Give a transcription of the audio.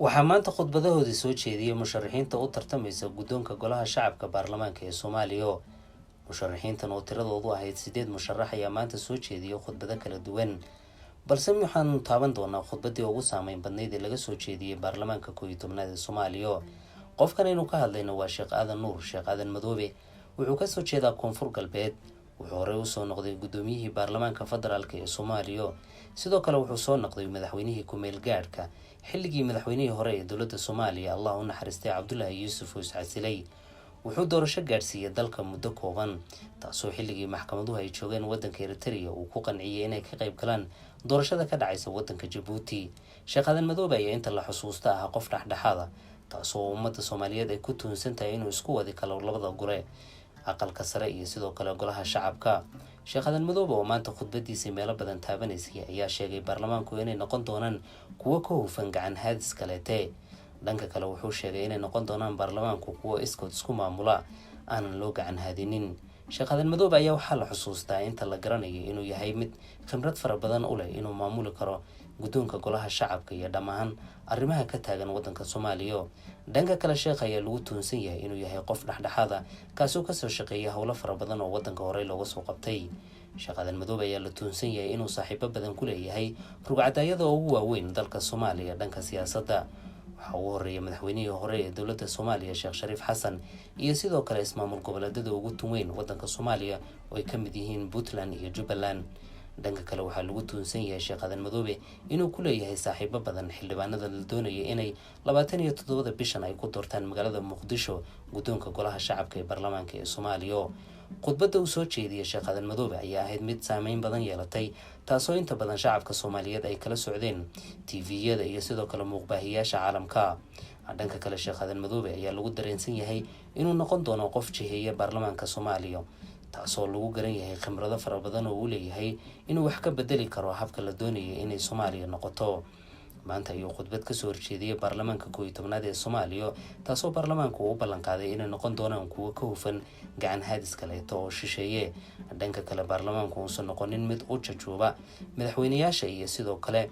waxaa maanta khudbadahoodii soo jeediyay musharaxiinta u tartamaysa guddoonka golaha shacabka baarlamaanka ee Soomaaliya. musharaxiintan oo tiradoodu ahayd 8 musharax ayaa maanta soo jeediyay khudbado kala duwan, balse waxaan taaban doonaa khudbadii ugu saameyn badneyd ee laga soo jeediyay baarlamaanka 11aad ee Soomaaliya. qofkan inuu ka hadlayno waa Sheekh Aadan Nuur Sheekh Aadan Madoobe. wuxuu ka soo jeedaa Koonfur Galbeed. wuxuu hore u soo noqday gudoomiyihii baarlamaanka federaalka ee Soomaaliya. sidoo kale wuxuu soo noqday madaxweynihii ku meel gaadhka xilligii madaxweynihii hore ee dowladda Soomaaliya Allah u naxariistay Cabdullaahi Yuusuf oo iscasilay. wuxuu doorasho gaarsiiyay dalka muddo kooban, taasoo xilligii maxkamaduhu ay joogeen waddanka Eritrea uu ku qanciyay inay ka qayb galaan doorashada ka dhacaysa waddanka Djibouti. Sheekh Aadan Madoobe ayaa inta la xusuusta ah qof dhexdhexaad ah, taasoo ummadda Soomaaliyeed ay ku tuhunsan tahay inuu isku wadi karo labada gole, aqalka sare iyo sidoo kale golaha shacabka. Sheekh Aadan Madoobe oo maanta khudbadiisa meelo badan taabanaysay ayaa sheegay baarlamaanku inay noqon doonaan kuwo ka hufan gacan haadis kaleete. dhanka kale wuxuu sheegay inay noqon doonaan baarlamaanku kuwo iskood isku maamula aanan loo gacan haadinin. Sheekh Aadan Madoobe ayaa waxaa la xusuustaa inta la garanayo inuu yahay mid khibrad fara badan u leh inuu maamuli karo guddoonka golaha shacabka iyo dhammaan arrimaha ka taagan waddanka Soomaaliya. dhanka kale sheekh ayaa lagu tuhunsan yahay inuu yahay qof dhexdhexaad ah, kaasoo ka soo shaqeeya howlo fara badan oo waddanka hore looga soo qabtay. Sheekh Aadan Madoobe ayaa la tuhunsan yahay inuu saaxiibo badan ku leeyahay rugcadaayada ugu waaweyn dalka Soomaaliya dhanka siyaasadda. waxaa ugu horeeyay madaxweynihii hore ee dowladda Soomaaliya Sheekh Shariif Xasan iyo sidoo kale ismaamul goboleedyada ugu tunweyn waddanka Soomaaliya oo ay ka mid yihiin Puntland iyo Jubbaland. dhanka kale waxaa lagu tuhunsan yahay Sheekh Aadan Madoobe inuu ku leeyahay saaxiibo badan xildhibaanada la doonayay inay 27 bishan ay ku doortaan magaalada Muqdisho guddoonka golaha shacabka ee baarlamaanka ee Soomaaliya. khudbadda uu soo jeediyay Sheekh Aadan Madoobe ayaa ahayd mid saameyn badan yeelatay, taasoo inta badan shacabka Soomaaliyeed ay kala socdeen TV-yada iyo sidoo kale muuqbaahiyaasha caalamka. dhanka kale Sheekh Aadan Madoobe ayaa lagu dareensan yahay inuu noqon doono qof jiheeya baarlamaanka Soomaaliya, taasoo lagu garan yahay khibrado fara badan oo uu leeyahay inuu wax ka bedeli karo habka la doonayay inay Soomaaliya noqoto. maanta ayuu khudbad ka soo horjeediyay baarlamaanka 11aad ee Soomaaliya, taasoo baarlamaanku uu ballan qaaday inay noqon doonaan kuwo ka hufan gacan haadis kaleeto oo shisheeye. dhanka kale baarlamaanku uusan noqonin mid u jajuuba madaxweynayaasha iyo sidoo kale